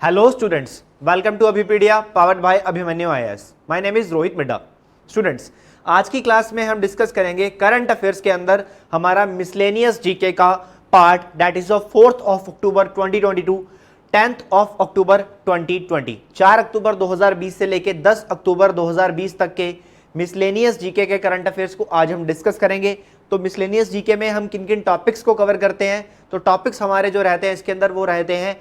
Hello students, welcome to Abhipedia powered by Abhimanyu IAS. My name is Rohit Midda. Students, आज की class में हम discuss करेंगे करंट अफेयर्स के अंदर हमारा मिसलेनियस जीके का part that is of 4th of October 2022, 10th of October 2020. 4 अक्टूबर 2020 से लेके 10 अक्टूबर 2020 तक के मिसलेनियस जीके के करंट अफेयर्स को आज हम डिस्कस करेंगे. तो मिसलेनियस जीके में हम किन किन टॉपिक्स को कवर करते हैं? तो टॉपिक्स हमारे जो रहते हैं इसके अंदर वो रहते हैं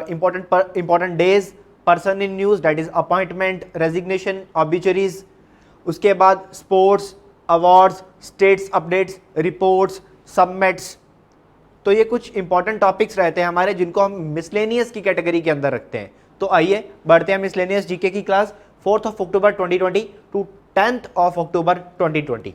important days, person in news that is appointment, resignation, obituaries, उसके बाद sports, awards, states updates, reports, submits. तो ये कुछ इंपॉर्टेंट टॉपिक्स रहते हैं हमारे जिनको हम मिसलेनियस की कैटेगरी के अंदर रखते हैं. तो आइए बढ़ते हैं मिसलेनियस जीके की class 4th of October 2020 to 10th of October 2020.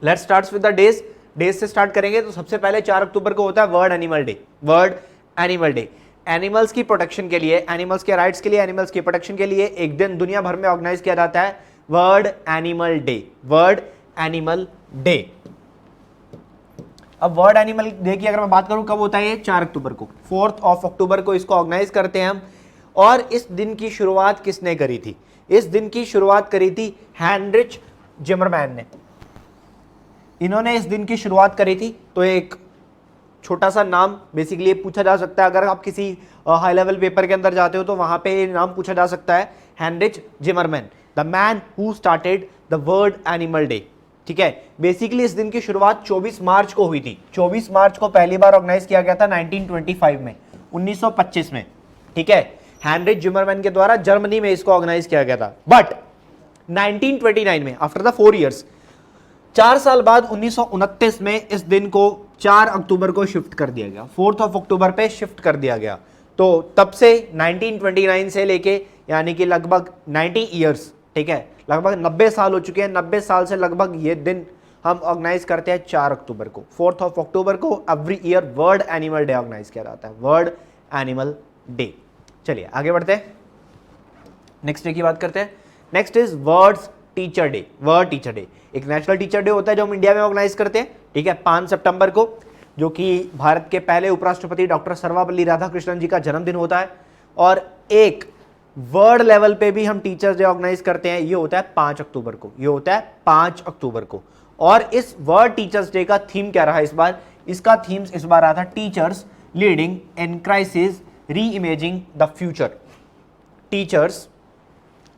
Let's start with the days. Days से स्टार्ट करेंगे तो सबसे पहले 4 अक्टूबर को होता है world animal day. World animal day animals की प्रोटेक्शन के लिए, एनिमल्स के राइट्स के लिए, एनिमल्स की प्रोटेक्शन के लिए एक दिन दुनिया भर में ऑर्गेनाइज किया जाता है world animal day. World animal day. अब वर्ल्ड एनिमल डे की अगर मैं बात करूं कब होता है ये? 4 अक्टूबर को. 4th of October को इसको ऑर्गेनाइज करते हैं हम. और इस दिन की शुरुआत किसने करी थी? इस दिन की शुरुआत करी थी हेनरिच जिमरमैन ने. इन्होंने इस दिन की शुरुआत करी थी. तो एक छोटा सा नाम बेसिकली पूछा जा सकता है, अगर आप किसी हाई लेवल पेपर के अंदर जाते हो तो वहां पे ये नाम पूछा जा सकता है, Heinrich Zimmerman, the man who started the world animal day. ठीक है, बेसिकली इस दिन की शुरुआत 24 मार्च को हुई थी. 24 मार्च को पहली बार ऑर्गेनाइज किया गया था 1925 में, 1925 में. ठीक है, हेनरिच जिमरमैन के द्वारा जर्मनी में इसको ऑर्गेनाइज किया गया था. बट 1929 में आफ्टर द 4 इयर्स, 4 साल बाद 1929 में इस दिन को 4 अक्टूबर को शिफ्ट कर दिया गया. 4th of October पे शिफ्ट कर दिया गया. तो तब से 1929 से लेके यानी कि लगभग 90 ईयर्स, ठीक है, लगभग 90 साल हो चुके हैं. 90 साल से लगभग ये दिन हम ऑर्गेनाइज करते हैं 4 अक्टूबर को. 4th of October को every year world animal day organise किया जाता है. World animal day. चलिए आगे बढ़ते हैं, नेक्स्ट डे की बात करते हैं. Next is world's teacher day. World teacher day एक नेशनल टीचर डे होता है जो हम इंडिया में ऑर्गेनाइज करते हैं. ठीक है, 5 सितंबर को, जो कि भारत के पहले उपराष्ट्रपति डॉक्टर सर्वपल्ली राधाकृष्णन जी का जन्मदिन होता है. और एक वर्ल्ड लेवल पे भी हम टीचर्स डे ऑर्गेनाइज करते हैं, ये होता है 5 अक्टूबर को. ये होता है 5 अक्टूबर को. और इस वर्ल्ड टीचर्स डे का थीम क्या रहा इस बार? इसका थीम इस बार रहा था टीचर्स लीडिंग इन क्राइसिस री imaging the future. Teachers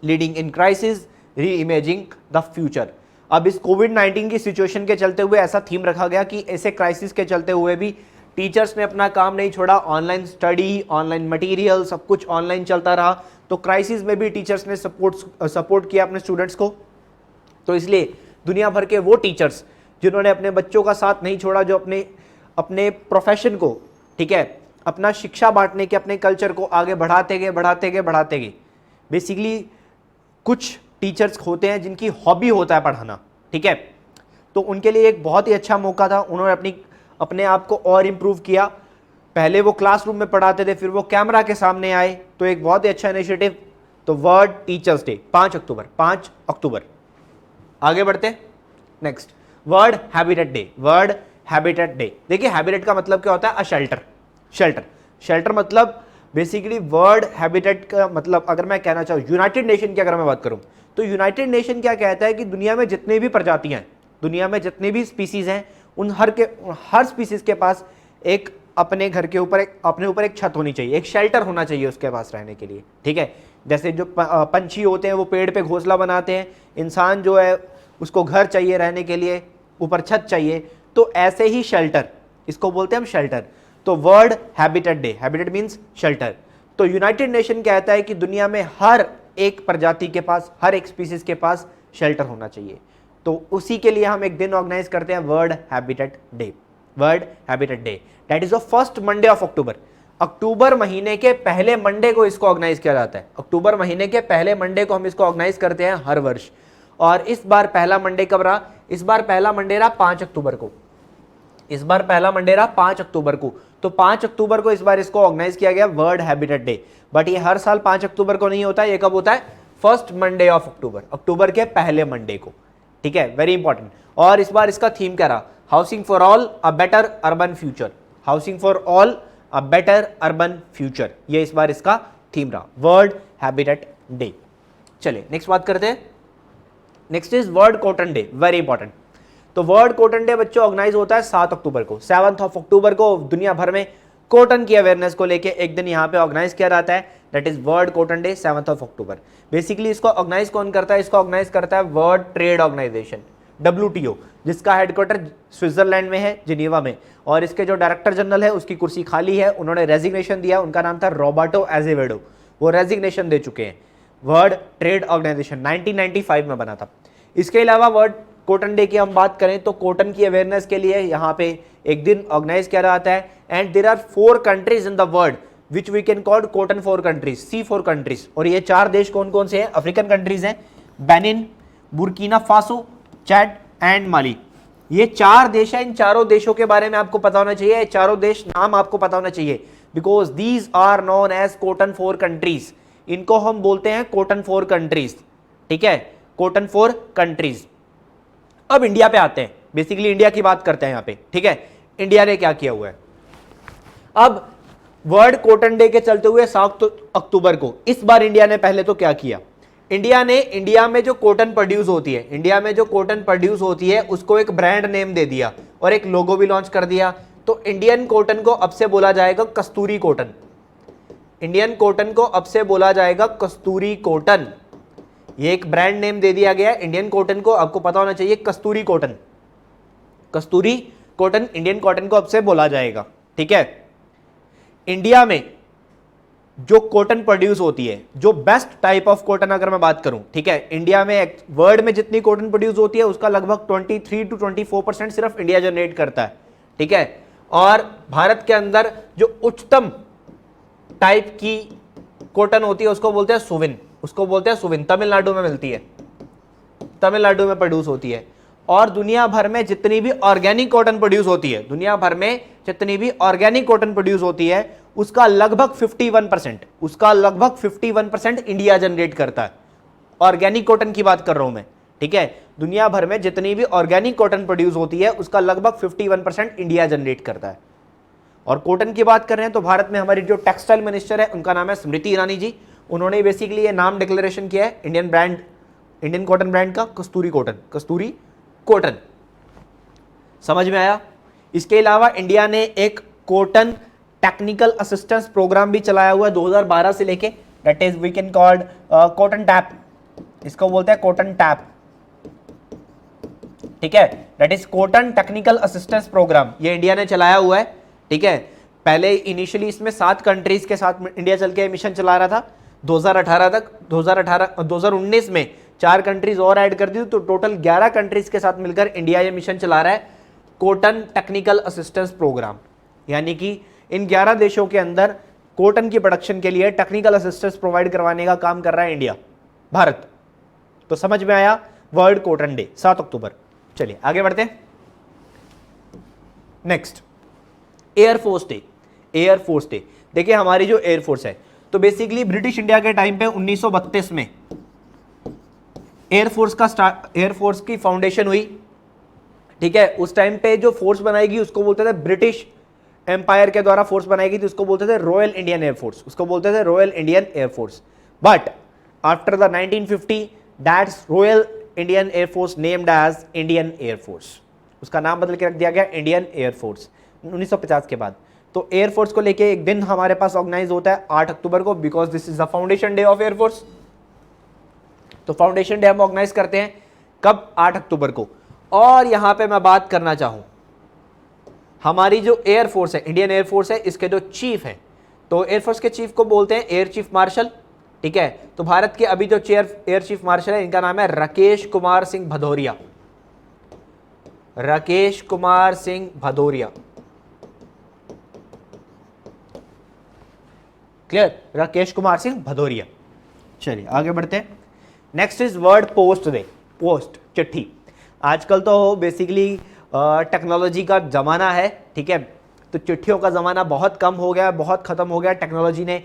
leading in crisis री इमेजिंग द फ्यूचर. अब इस कोविड-19 की सिचुएशन के चलते हुए ऐसा थीम रखा गया कि ऐसे क्राइसिस के चलते हुए भी टीचर्स ने अपना काम नहीं छोड़ा. ऑनलाइन स्टडी, ऑनलाइन मटेरियल, सब कुछ ऑनलाइन चलता रहा. तो क्राइसिस में भी टीचर्स ने सपोर्ट किया अपने स्टूडेंट्स को. तो इसलिए दुनिया भर के वो टीचर्स जिन्होंने अपने बच्चों का साथ नहीं छोड़ा, जो अपने प्रोफेशन को, ठीक है, अपना शिक्षा बांटने के, अपने कल्चर को आगे बढ़ाते गए. बेसिकली कुछ टीचर्स होते हैं जिनकी हॉबी होता है पढ़ाना. ठीक है, तो उनके लिए एक बहुत ही अच्छा मौका था. उन्होंने अपने आप को और इम्प्रूव किया. पहले वो क्लासरूम में पढ़ाते थे, फिर वो कैमरा के सामने आए. तो एक बहुत ही अच्छा इनिशिएटिव. तो वर्ल्ड टीचर्स डे 5 अक्टूबर. 5 अक्टूबर. आगे बढ़ते हैं. Next world Habitat Day. World Habitat day. देखिए हैबिटेट का मतलब क्या होता है? शेल्टर. शेल्टर मतलब बेसिकली वर्ल्ड हैबिटेट का मतलब, अगर मैं कहना चाहूँ यूनाइटेड नेशन की अगर मैं बात करूँ तो यूनाइटेड नेशन क्या कहता है कि दुनिया में जितने भी प्रजातियां हैं, दुनिया में जितनी भी स्पीसीज हैं, उन हर स्पीसीज के पास एक अपने घर के ऊपर अपने ऊपर एक छत होनी चाहिए, एक शेल्टर होना चाहिए उसके पास रहने के लिए. ठीक है, जैसे जो पंछी होते हैं वो पेड़ पे घोंसला बनाते हैं, इंसान जो है उसको घर चाहिए रहने के लिए, ऊपर छत चाहिए. तो ऐसे ही शेल्टर, इसको बोलते हैं हम शेल्टर. तो world Habitat day, habitat means shelter. तो यूनाइटेड नेशन कहता है कि दुनिया में हर एक प्रजाति के पास, हर एक स्पीसीज के पास शेल्टर होना चाहिए. तो उसी के लिए हम एक दिन ऑर्गेनाइज करते हैं World Habitat Day. World Habitat Day that is the first Monday of October. अक्टूबर महीने के पहले मंडे को इसको ऑर्गेनाइज किया जाता है. अक्टूबर महीने के पहले मंडे को हम इसको ऑर्गेनाइज करते हैं हर वर्ष. और इस बार पहला मंडे कब रहा? इस बार पहला मंडे रहा 5 अक्टूबर को. इस बार पहला मंडे रहा 5 अक्टूबर को. तो 5 अक्टूबर को इस बार इसको ऑर्गेनाइज किया गया वर्ल्ड हैबिटेट डे. बट ये हर साल 5 अक्टूबर को नहीं होता. ये कब होता है? First Monday of October. अक्टूबर के पहले मंडे को. ठीक है, वेरी इंपॉर्टेंट. और इस बार इसका थीम क्या रहा? Housing for all, a better urban future. Housing for all, a better urban future, ये इस बार इसका थीम रहा, वर्ल्ड हैबिटेट डे। चलिए नेक्स्ट बात करते हैं। Next is world cotton day, very important. तो वर्ल्ड कॉटन डे बच्चों ऑर्गेनाइज होता है 7 अक्टूबर को। 7 अक्टूबर को दुनिया भर में कॉटन की अवेयरनेस को लेके एक दिन यहाँ पे ऑर्गेनाइज किया जाता है, that is world cotton day 7 October. Basically इसको ऑर्गेनाइज कौन करता है? इसको ऑर्गेनाइज करता है वर्ल्ड ट्रेड ऑर्गेनाइजेशन, WTO, जिसका हेडक्वार्टर स्विट्जरलैंड में है, जिनीवा में, और इसके जो डायरेक्टर जनरल है उसकी कुर्सी खाली है, उन्होंने रेजिग्नेशन दिया, उनका नाम था रॉबर्टो एजेवेडो, वो रेजिग्नेशन दे चुके हैं। वर्ल्ड ट्रेड ऑर्गेनाइजेशन 1995 में बना था। इसके अलावा वर्ल्ड कॉटन डे की हम बात करें तो कॉटन की अवेयरनेस के लिए यहाँ पे एक दिन ऑर्गेनाइज किया जाता है, and there are 4 countries in the world which we can call cotton 4 countries, C4 countries. और ये 4 देश कौन कौन से हैं? अफ्रीकन कंट्रीज हैं, Benin, Burkina Faso, Chad and Mali. ये 4 देश हैं। इन चारों देशों के बारे में आपको पता होना चाहिए, चारों देश नाम आपको पता होना चाहिए, because these are known as cotton 4 countries. इनको हम बोलते हैं कॉटन 4 कंट्रीज, ठीक है, कॉटन 4 कंट्रीज। अब इंडिया पे आते हैं, बेसिकली इंडिया की बात करते हैं यहाँ पे, ठीक है। इंडिया ने क्या किया हुआ है? अब वर्ल्ड कॉटन डे के चलते हुए 7 अक्टूबर को इस बार इंडिया ने पहले तो क्या किया? इंडिया में जो कॉटन प्रोड्यूस होती है, इंडिया में जो कॉटन प्रोड्यूस होती है उसको एक ब्रांड नेम दे दिया और एक लोगो भी लॉन्च कर दिया। तो इंडियन कॉटन को अब से बोला जाएगा कस्तूरी कॉटन। इंडियन कॉटन को अब से बोला जाएगा कस्तूरी कॉटन। ये एक ब्रांड नेम दे दिया गया इंडियन कॉटन को, आपको पता होना चाहिए कस्तूरी कॉटन। कस्तूरी कॉटन इंडियन कॉटन को अब से बोला जाएगा, ठीक है। इंडिया में जो कॉटन प्रोड्यूस होती है, जो बेस्ट टाइप ऑफ कॉटन अगर मैं बात करूं, ठीक है, इंडिया में वर्ल्ड में जितनी कॉटन प्रोड्यूस होती है उसका लगभग 23 to 24% सिर्फ इंडिया जनरेट करता है, ठीक है। और भारत के अंदर जो उच्चतम टाइप की कॉटन होती है उसको बोलते हैं सुविन, उसको बोलते हैं सुविन, तमिलनाडु में मिलती है, तमिलनाडु में प्रोड्यूस होती है। और दुनिया भर में जितनी भी ऑर्गेनिक कॉटन प्रोड्यूस होती है, दुनिया भर में जितनी भी ऑर्गेनिक कॉटन प्रोड्यूस होती है उसका लगभग 51%, उसका लगभग 51% इंडिया जनरेट करता है। ऑर्गेनिक कॉटन की बात कर रहा हूं मैं, ठीक है। दुनिया भर में जितनी भी ऑर्गेनिक कॉटन प्रोड्यूस होती है उसका लगभग 51% इंडिया जनरेट करता है। और कॉटन की बात कर रहे हैं तो भारत में हमारी जो टेक्सटाइल मिनिस्टर है उनका नाम है स्मृति ईरानी जी। उन्होंने बेसिकली ये नाम डिक्लेरेशन किया है इंडियन कॉटन ब्रांड का, कस्तूरी कॉटन, कस्तूरी कॉटन। समझ में आया? इसके अलावा इंडिया ने एक कॉटन टेक्निकल असिस्टेंस प्रोग्राम भी चलाया हुआ है 2012 से लेके, that is we can called cotton TAP, इसको बोलते हैं कॉटन टैप, ठीक है, that is cotton technical assistance programme. ये इंडिया ने चलाया हुआ है, ठीक है। पहले इनिशियली इसमें 7 कंट्रीज के साथ इंडिया चल के मिशन चला रहा था 2018 तक। 2019 में 4 कंट्रीज और ऐड कर दी तो टोटल 11 कंट्रीज के साथ मिलकर इंडिया ये मिशन चला रहा है, कॉटन टेक्निकल असिस्टेंस प्रोग्राम। यानी कि इन 11 देशों के अंदर कॉटन की प्रोडक्शन के लिए टेक्निकल असिस्टेंस प्रोवाइड करवाने का काम कर रहा है इंडिया, भारत। तो समझ में आया वर्ल्ड कॉटन डे 7 अक्टूबर। चलिए आगे बढ़ते हैं। Next air force day. Air force day, देखिए हमारी जो एयरफोर्स है, तो बेसिकली ब्रिटिश इंडिया के टाइम पे 1932 में एयरफोर्स की फाउंडेशन हुई, ठीक है। उस टाइम पे जो फोर्स बनाएगी उसको बोलते थे, ब्रिटिश एम्पायर के द्वारा फोर्स बनाई गई थी उसको बोलते थे रॉयल इंडियन एयरफोर्स, उसको बोलते थे royal Indian air force. But after the 1950 that's royal Indian air force named as Indian air force, उसका नाम बदल के रख दिया गया इंडियन एयरफोर्स 1950 के बाद। तो एयरफोर्स को लेके एक दिन हमारे पास ऑर्गेनाइज होता है 8 अक्टूबर को, because this is the foundation day of air force. तो फाउंडेशन डे हम ऑर्गेनाइज करते हैं कब? 8 अक्टूबर को। और यहां पे मैं बात करना चाहूं, हमारी जो एयरफोर्स है, इंडियन एयरफोर्स है, इसके जो चीफ हैं, तो एयरफोर्स के चीफ को बोलते हैं एयर चीफ मार्शल, ठीक है। तो भारत के अभी जो एयर चीफ मार्शल है इनका नाम है राकेश कुमार सिंह भदौरिया, राकेश कुमार सिंह भदौरिया, क्लियर? राकेश कुमार सिंह भदौरिया। चलिए आगे बढ़ते हैं। Next is world post day. Post, चिट्ठी। आजकल तो बेसिकली टेक्नोलॉजी का ज़माना है, ठीक है। तो चिट्ठियों का ज़माना बहुत कम हो गया, बहुत ख़त्म हो गया। टेक्नोलॉजी ने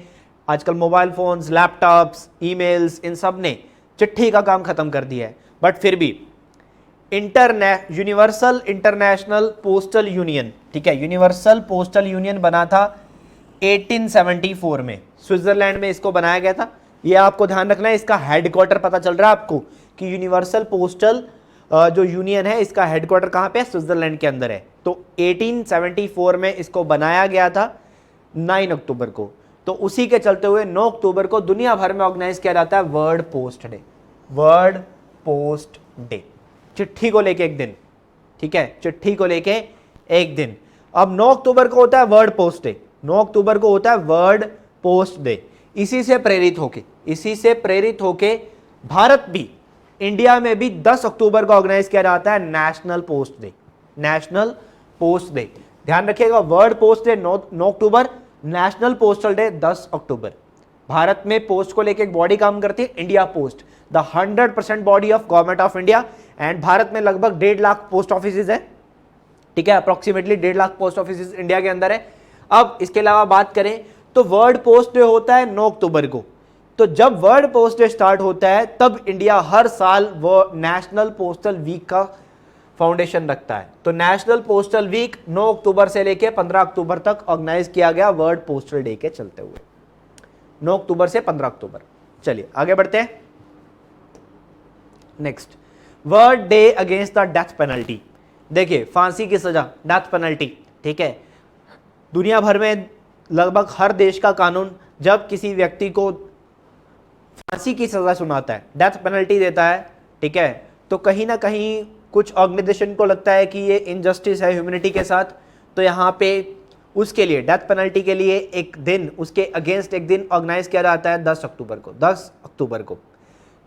आजकल मोबाइल फ़ोन्स, लैपटॉप्स, ईमेल्स, इन सब ने चिट्ठी का काम ख़त्म कर दिया है। बट फिर भी यूनिवर्सल इंटरनेशनल पोस्टल यूनियन, ठीक है, यूनिवर्सल पोस्टल यूनियन बना था 1874 में स्विट्जरलैंड में इसको बनाया गया था। ये आपको ध्यान रखना है, इसका हेडक्वार्टर पता चल रहा है आपको कि यूनिवर्सल पोस्टल जो यूनियन है इसका हेडक्वार्टर कहाँ पे है, स्विट्जरलैंड के अंदर है। तो 1874 में इसको बनाया गया था 9 अक्टूबर को। तो उसी के चलते हुए 9 अक्टूबर को दुनिया भर में ऑर्गेनाइज किया जाता है world post day. World post day, चिट्ठी को लेके एक दिन, ठीक है, चिट्ठी को लेके एक दिन। अब 9 अक्टूबर को होता है वर्ल्ड पोस्ट डे, 9 अक्टूबर को होता है वर्ल्ड पोस्ट डे। इसी से प्रेरित होके भारत भी, इंडिया में भी 10 अक्टूबर को ऑर्गेनाइज किया जाता है national post day. National post day, ध्यान रखिएगा, वर्ल्ड पोस्ट डे 9 अक्टूबर, नेशनल पोस्टल डे 10 अक्टूबर। भारत में पोस्ट को लेके एक बॉडी काम करती है, India post, the 100% body of government of India. And Bharat में लगभग 1.5 लाख पोस्ट ऑफिस है, ठीक है, approximately 1.5 lakh post office India के अंदर है। अब इसके अलावा बात करें तो वर्ल्ड पोस्ट डे होता है 9 अक्टूबर को। तो जब वर्ल्ड पोस्ट डे स्टार्ट होता है तब इंडिया हर साल वो नेशनल पोस्टल वीक का फाउंडेशन रखता है। तो नेशनल पोस्टल वीक 9 अक्टूबर से लेकर 15 अक्टूबर तक ऑर्गेनाइज किया गया वर्ल्ड पोस्टल डे के चलते हुए, 9 अक्टूबर से 15 अक्टूबर। चलिए आगे बढ़ते हैं। Next, world day against the death penalty. देखिए, फांसी की सजा, डेथ पेनल्टी, ठीक है, दुनिया भर में लगभग हर देश का कानून जब किसी व्यक्ति को फांसी की सजा सुनाता है, डेथ पेनल्टी देता है, ठीक है, तो कहीं ना कहीं कुछ ऑर्गेनाइजेशन को लगता है कि ये इनजस्टिस है ह्यूमैनिटी के साथ। तो यहाँ पे उसके लिए, डेथ पेनल्टी के लिए एक दिन, उसके अगेंस्ट एक दिन ऑर्गेनाइज किया जाता है 10 अक्टूबर को, 10 अक्टूबर को।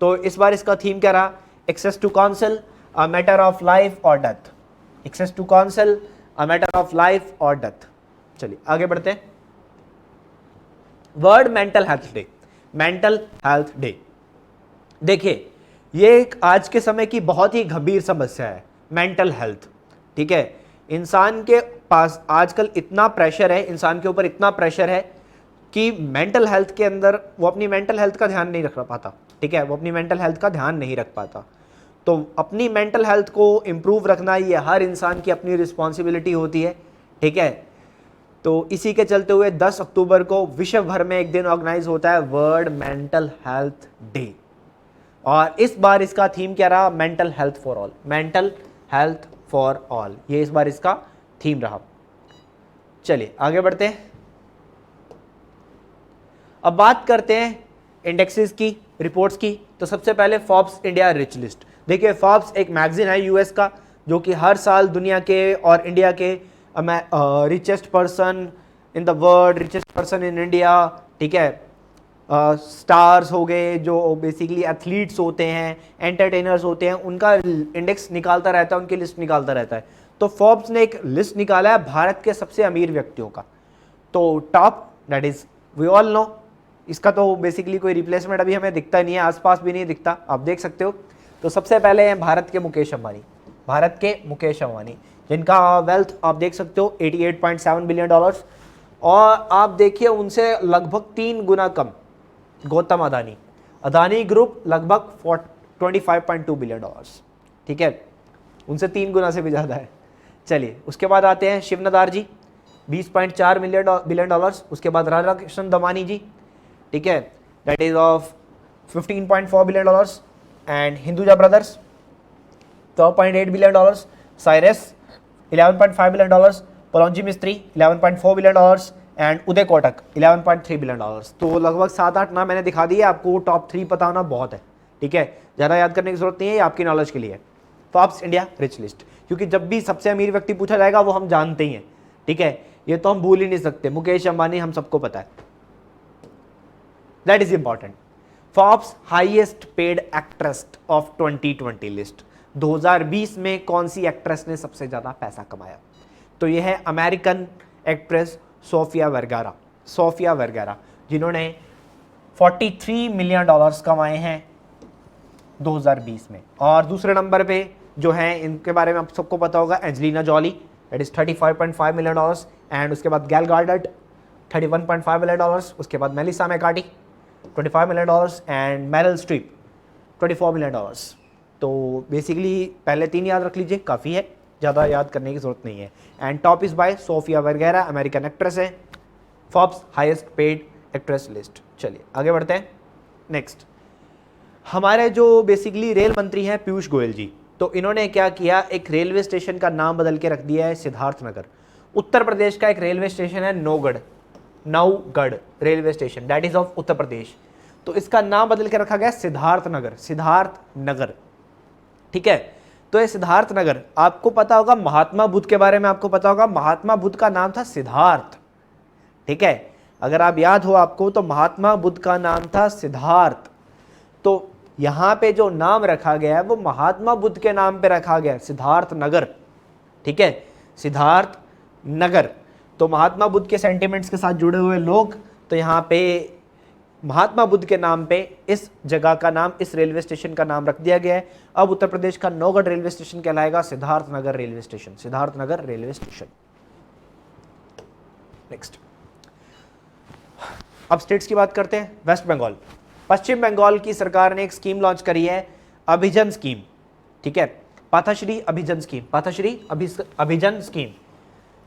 तो इस बार इसका थीम क्या रहा, access to counsel, a matter of life और death. Access to counsel, a matter of life और डेथ। चलिए आगे बढ़ते हैं। World Mental Health Day, Mental Health Day. देखिए, ये एक आज के समय की बहुत ही गंभीर समस्या है, मेंटल हेल्थ, ठीक है। इंसान के पास आजकल इतना प्रेशर है, इंसान के ऊपर इतना प्रेशर है कि मेंटल हेल्थ के अंदर वो अपनी मेंटल हेल्थ का ध्यान नहीं रख पाता, ठीक है, वो अपनी मेंटल हेल्थ का ध्यान नहीं रख पाता। तो अपनी मेंटल हेल्थ को इम्प्रूव रखना ये हर इंसान की अपनी रिस्पॉन्सिबिलिटी होती है, ठीक है। तो इसी के चलते हुए 10 अक्टूबर को विश्व भर में एक दिन ऑर्गेनाइज होता है वर्ल्ड मेंटल हेल्थ डे। और इस बार इसका थीम क्या रहा, mental health for all, mental health for all, ये इस बार इसका थीम रहा। चलिए आगे बढ़ते हैं। अब बात करते हैं इंडेक्सेस की, रिपोर्ट्स की। तो सबसे पहले फोर्ब्स इंडिया रिच लिस्ट। देखिए, फोर्ब्स एक मैगजीन है यूएस का, जो कि हर साल दुनिया के और इंडिया के richest person in the world, richest person in India, ठीक है, स्टार्स हो गए, जो बेसिकली एथलीट्स होते हैं, एंटरटेनर्स होते हैं, उनका इंडेक्स निकालता रहता है, उनकी लिस्ट निकालता रहता है। तो फोर्ब्स ने एक लिस्ट निकाला है भारत के सबसे अमीर व्यक्तियों का। तो top, that is we all know, इसका तो बेसिकली कोई रिप्लेसमेंट अभी हमें दिखता नहीं है, आसपास भी नहीं दिखता, आप देख सकते हो। तो सबसे पहले हैं भारत के मुकेश अंबानी, भारत के मुकेश अंबानी, जिनका वेल्थ आप देख सकते हो 88.7 बिलियन डॉलर्स। और आप देखिए उनसे लगभग 3 गुना कम गौतम अदानी, अदानी ग्रुप लगभग 25.2 बिलियन डॉलर्स, ठीक है, उनसे 3 गुना से भी ज़्यादा है। चलिए उसके बाद आते हैं शिव नदार जी, 20.4 बिलियन डॉलर्स। उसके बाद राधा कृष्ण दमानी जी, ठीक है, that is of 15.4 billion dollars. And Hinduja brothers 12.8 billion dollars. Cyrus 11.5 billion dollars. Pallonji Mistry 11.4 billion dollars. And Uday Kotak 11.3 billion dollars. तो लगभग 7-8 नाम मैंने दिखा दिए, आपको टॉप 3 पता होना बहुत है, ठीक है, ज़्यादा याद करने की जरूरत नहीं है, ये आपकी नॉलेज के लिए है। फोर्ब्स इंडिया रिच लिस्ट, क्योंकि जब भी सबसे अमीर व्यक्ति पूछा जाएगा वो हम जानते ही हैं, ठीक है, ये तो हम भूल ही नहीं सकते, मुकेश अंबानी हम सबको पता है, that is important. Forbes highest paid actress of 2020 list, 2020 में कौन सी एक्ट्रेस ने सबसे ज़्यादा पैसा कमाया? तो यह है अमेरिकन एक्ट्रेस सोफिया वर्गारा, सोफिया वर्गारा, जिन्होंने 43 मिलियन डॉलर्स कमाए हैं 2020 में। और दूसरे नंबर पे जो हैं, इनके बारे में आप सबको पता होगा, Angelina Jolie, that is 35.5 million dollars. And उसके बाद गैल गार्डट 31.5 मिलियन डॉलर्स। उसके बाद Melissa McCarthy 25 million dollars. And Meryl Streep 24 million dollars. तो बेसिकली पहले 3 याद रख लीजिए, काफ़ी है, ज़्यादा याद करने की जरूरत नहीं है। And top is by Sofia Vergara, American actress है, Forbes highest paid actress list. चलिए आगे बढ़ते हैं। नेक्स्ट, हमारे जो बेसिकली रेल मंत्री हैं पीयूष गोयल जी, तो इन्होंने क्या किया, एक रेलवे स्टेशन का नाम बदल के रख दिया है सिद्धार्थनगर। उत्तर प्रदेश का एक रेलवे स्टेशन है Naugarh railway station, that is of Uttar Pradesh, तो इसका नाम बदल के रखा गया सिद्धार्थनगर। ठीक है, तो ये सिद्धार्थनगर, आपको पता होगा महात्मा बुद्ध के बारे में, आपको पता होगा महात्मा बुद्ध का नाम था सिद्धार्थ। ठीक है, अगर आप याद हो आपको, तो महात्मा बुद्ध का नाम था सिद्धार्थ, तो यहां पे जो नाम रखा गया है वो महात्मा बुद्ध के नाम पे रखा गया, सिद्धार्थनगर। ठीक है, सिद्धार्थनगर, तो महात्मा बुद्ध के सेंटिमेंट्स के साथ जुड़े हुए लोग, तो यहाँ पे महात्मा बुद्ध के नाम पे इस जगह का नाम, इस रेलवे स्टेशन का नाम रख दिया गया है। अब उत्तर प्रदेश का नौगढ़ रेलवे स्टेशन कहलाएगा Siddharthnagar railway station, Siddharthnagar railway station. Next, अब स्टेट्स की बात करते हैं। वेस्ट बंगाल, पश्चिम बंगाल की सरकार ने एक स्कीम लॉन्च करी है, अभिजन स्कीम। ठीक है, पाथाश्री अभिजन स्कीम, पाथाश्री अभिजन स्कीम।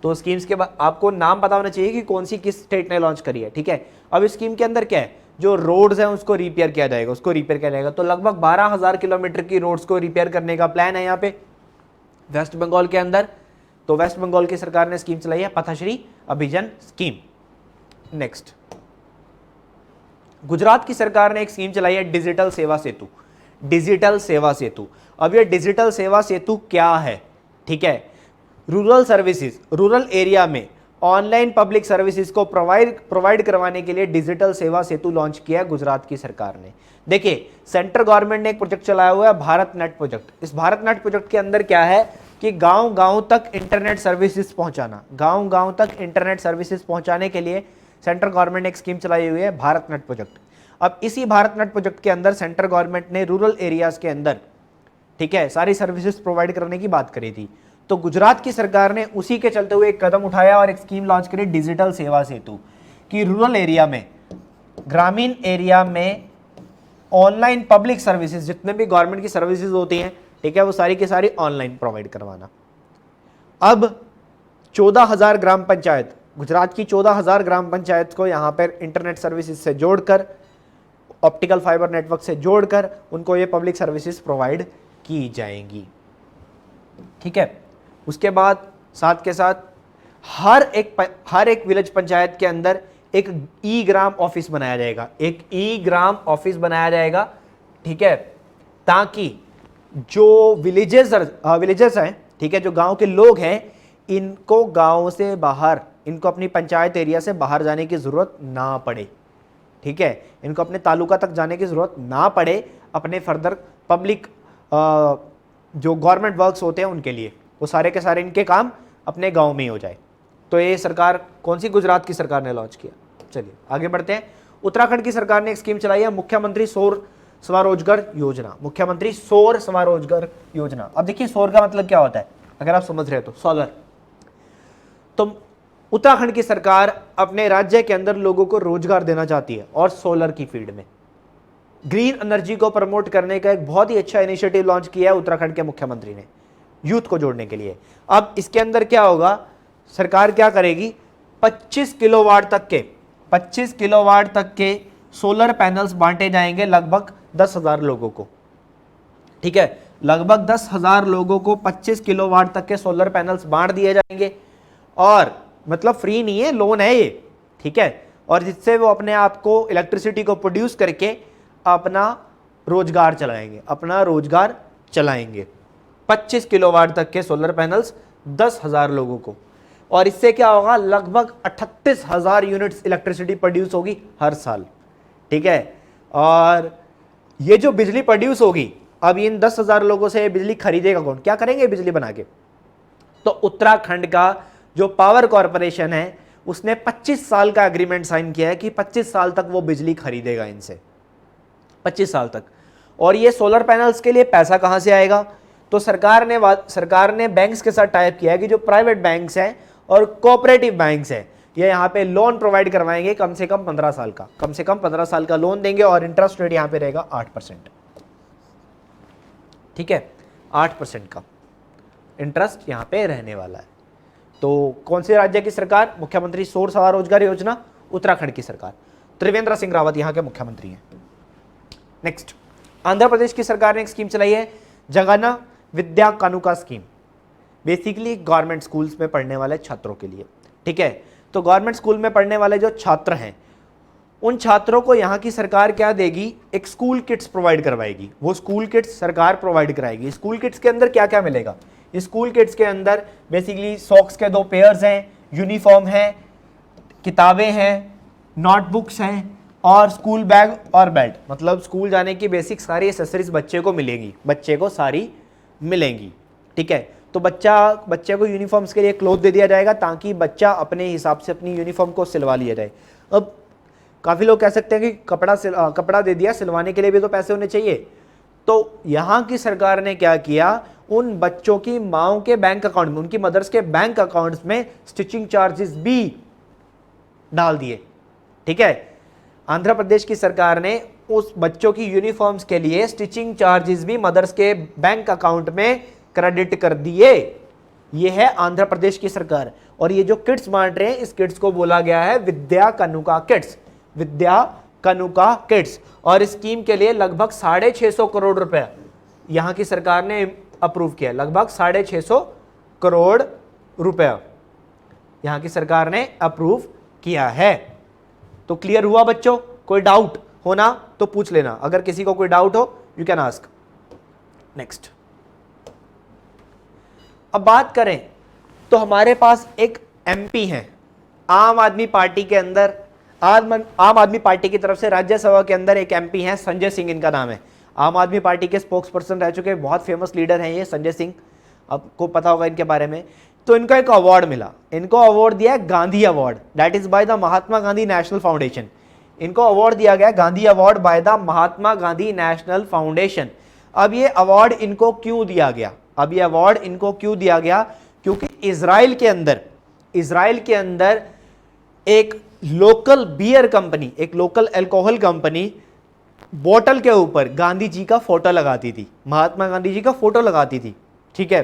तो स्कीम्स के बाद आपको नाम पता होना चाहिए कि कौन सी किस स्टेट ने लॉन्च करी है। ठीक है, अब इस स्कीम के अंदर क्या है, जो रोड्स हैं उसको रिपेयर किया जाएगा, तो लगभग 12,000 किलोमीटर की रोड्स को रिपेयर करने का प्लान है यहाँ पे वेस्ट बंगाल के अंदर। तो वेस्ट बंगाल की सरकार ने स्कीम चलाई है पथश्री अभिजन स्कीम। नेक्स्ट, गुजरात की सरकार ने एक स्कीम चलाई है डिजिटल सेवा सेतु, डिजिटल सेवा सेतु। अब ये डिजिटल सेवा सेतु क्या है? ठीक है, रूरल सर्विसेज, रूरल एरिया में ऑनलाइन पब्लिक सर्विसेज को प्रोवाइड करवाने के लिए डिजिटल सेवा सेतु लॉन्च किया है गुजरात की सरकार ने। देखिए, सेंट्रल गवर्नमेंट ने एक प्रोजेक्ट चलाया हुआ है भारत नेट प्रोजेक्ट। इस भारत नेट प्रोजेक्ट के अंदर क्या है कि गांव-गांव तक इंटरनेट सर्विसेज पहुंचाना, गांव-गांव तक इंटरनेट सर्विसेज पहुंचाने के लिए सेंट्रल गवर्नमेंट ने एक स्कीम चलाई हुई है भारत नेट प्रोजेक्ट। अब इसी भारत नेट प्रोजेक्ट के अंदर सेंट्रल गवर्नमेंट ने रूरल एरियाज के अंदर, ठीक है, सारी सर्विसेज प्रोवाइड करने की बात करी थी। तो गुजरात की सरकार ने उसी के चलते हुए एक कदम उठाया और एक स्कीम लॉन्च करी डिजिटल सेवा सेतु, कि रूरल एरिया में, ग्रामीण एरिया में ऑनलाइन पब्लिक सर्विसेज, जितने भी गवर्नमेंट की सर्विसेज होती हैं, ठीक है, वो सारी की सारी ऑनलाइन प्रोवाइड करवाना। अब 14,000 ग्राम पंचायत, गुजरात की 14,000 ग्राम पंचायत को यहाँ पर इंटरनेट सर्विसेज से जोड़कर, ऑप्टिकल फाइबर नेटवर्क से जोड़कर उनको ये पब्लिक सर्विसेज प्रोवाइड की जाएंगी। ठीक है, उसके बाद साथ के साथ हर एक विलेज पंचायत के अंदर एक ई ग्राम ऑफिस बनाया जाएगा, एक ई ग्राम ऑफिस बनाया जाएगा। ठीक है, ताकि जो विलेजेस हैं, ठीक है, जो गांव के लोग हैं, इनको गांव से बाहर, इनको अपनी पंचायत एरिया से बाहर जाने की जरूरत ना पड़े। ठीक है, इनको अपने तालुका तक जाने की जरूरत ना पड़े, अपने फर्दर पब्लिक जो गवर्नमेंट वर्क्स होते हैं उनके लिए, वो सारे के सारे इनके काम अपने गांव में ही हो जाए। तो ये सरकार कौन सी, गुजरात की सरकार ने लॉन्च किया। चलिए आगे बढ़ते हैं। उत्तराखंड की सरकार ने एक स्कीम चलाई है मुख्यमंत्री सौर स्वरोजगार योजना, मुख्यमंत्री सौर स्वरोजगार योजना। अब देखिए, सौर का मतलब क्या होता है, अगर आप समझ रहे हो तो सोलर। तो उत्तराखंड की सरकार अपने राज्य के अंदर लोगों को रोजगार देना चाहती है और सोलर की फील्ड में ग्रीन एनर्जी को प्रमोट करने का एक बहुत ही अच्छा इनिशिएटिव लॉन्च किया है उत्तराखंड के मुख्यमंत्री ने, यूथ को जोड़ने के लिए। अब इसके अंदर क्या होगा, सरकार क्या करेगी, 25 किलोवाट तक के सोलर पैनल्स बांटे जाएंगे लगभग 10,000 लोगों को। ठीक है, लगभग 10,000 लोगों को 25 किलोवाट तक के सोलर पैनल्स बांट दिए जाएंगे, और मतलब फ्री नहीं है, लोन है ये। ठीक है, और जिससे वो अपने आप को इलेक्ट्रिसिटी को प्रोड्यूस करके अपना रोजगार चलाएंगे। 25 किलोवाट तक के सोलर पैनल्स 10,000 लोगों को, और इससे क्या होगा, लगभग 38,000 यूनिट्स इलेक्ट्रिसिटी प्रोड्यूस होगी हर साल। ठीक है, और ये जो बिजली प्रोड्यूस होगी, अब इन 10,000 लोगों से बिजली खरीदेगा कौन, क्या करेंगे बिजली बना के? तो उत्तराखंड का जो पावर कॉर्पोरेशन है उसने 25 साल का एग्रीमेंट साइन किया है कि 25 साल तक वो बिजली खरीदेगा इनसे, 25 साल तक। और ये सोलर पैनल्स के लिए पैसा कहां से आएगा? तो सरकार ने बैंक्स के साथ टाइप किया है कि जो प्राइवेट बैंक्स हैं और कोऑपरेटिव बैंक्स हैं, ये यहाँ पे लोन प्रोवाइड करवाएंगे कम से कम 15 साल का लोन देंगे, और इंटरेस्ट रेट यहाँ पे रहेगा 8%। ठीक है, 8% का इंटरेस्ट यहाँ पे रहने वाला है। तो कौन से राज्य की सरकार? मुख्यमंत्री सौर स्वरोजगार योजना उत्तराखंड की सरकार, त्रिवेंद्र सिंह रावत यहाँ के मुख्यमंत्री हैं। नेक्स्ट, आंध्र प्रदेश की सरकार ने एक स्कीम चलाई है, जगन्ना विद्या कानुका स्कीम, बेसिकली गवर्नमेंट स्कूल्स में पढ़ने वाले छात्रों के लिए। ठीक है, तो गवर्नमेंट स्कूल में पढ़ने वाले जो छात्र हैं, उन छात्रों को यहाँ की सरकार क्या देगी, एक स्कूल किट्स प्रोवाइड करवाएगी। वो स्कूल किट्स सरकार प्रोवाइड कराएगी। स्कूल किट्स के अंदर क्या क्या मिलेगा, स्कूल किट्स के अंदर बेसिकली सॉक्स के 2 पेयर्स हैं, यूनिफॉर्म है, किताबें हैं, नोटबुक्स हैं और स्कूल बैग और बेल्ट, मतलब स्कूल जाने की बेसिक सारी एसेसरीज बच्चे को मिलेंगी, बच्चे को सारी मिलेंगी। ठीक है, तो बच्चे को यूनिफॉर्म्स के लिए क्लोथ दे दिया जाएगा ताकि बच्चा अपने हिसाब से अपनी यूनिफॉर्म को सिलवा लिया जाए। अब काफ़ी लोग कह सकते हैं कि कपड़ा दे दिया, सिलवाने के लिए भी तो पैसे होने चाहिए। तो यहाँ की सरकार ने क्या किया, उन बच्चों की माओं के बैंक अकाउंट में, उनकी मदर्स के बैंक अकाउंट्स में स्टिचिंग चार्जेस भी डाल दिए। ठीक है, आंध्र प्रदेश की सरकार ने उस बच्चों की यूनिफॉर्म्स के लिए स्टिचिंग चार्जेस भी मदर्स के बैंक अकाउंट में क्रेडिट कर दिए। ये है आंध्र प्रदेश की सरकार। और ये जो किट्स बांट रहे हैं, इस किट्स को बोला गया है विद्या कानुका किट्स, विद्या कानुका किट्स। और इस स्कीम के लिए लगभग 650 करोड़ रुपए यहां की सरकार ने अप्रूव किया, लगभग 650 करोड़ रुपया यहां की सरकार ने अप्रूव किया है। तो क्लियर हुआ बच्चों? कोई डाउट होना तो पूछ लेना, अगर किसी को कोई डाउट हो यू कैन आस्क। नेक्स्ट, अब बात करें तो हमारे पास एक एमपी हैं आम आदमी पार्टी के अंदर, आम आदमी पार्टी की तरफ से राज्यसभा के अंदर एक एमपी हैं, संजय सिंह इनका नाम है। आम आदमी पार्टी के स्पोक्स पर्सन रह चुके, बहुत फेमस लीडर हैं ये संजय सिंह, आपको पता होगा इनके बारे में। तो इनको एक अवार्ड मिला, इनको अवार्ड दिया है Gandhi award, that is by the Mahatma Gandhi national foundation. इनको अवार्ड दिया गया Gandhi award by the Mahatma Gandhi national foundation. अब ये अवार्ड इनको क्यों दिया गया? अब ये अवार्ड इनको क्यों दिया गया? क्योंकि इजराइल के अंदर एक लोकल बियर कंपनी, एक लोकल अल्कोहल कंपनी बोतल के ऊपर गांधी जी का फोटो लगाती थी, महात्मा गांधी जी का फोटो लगाती थी। ठीक है,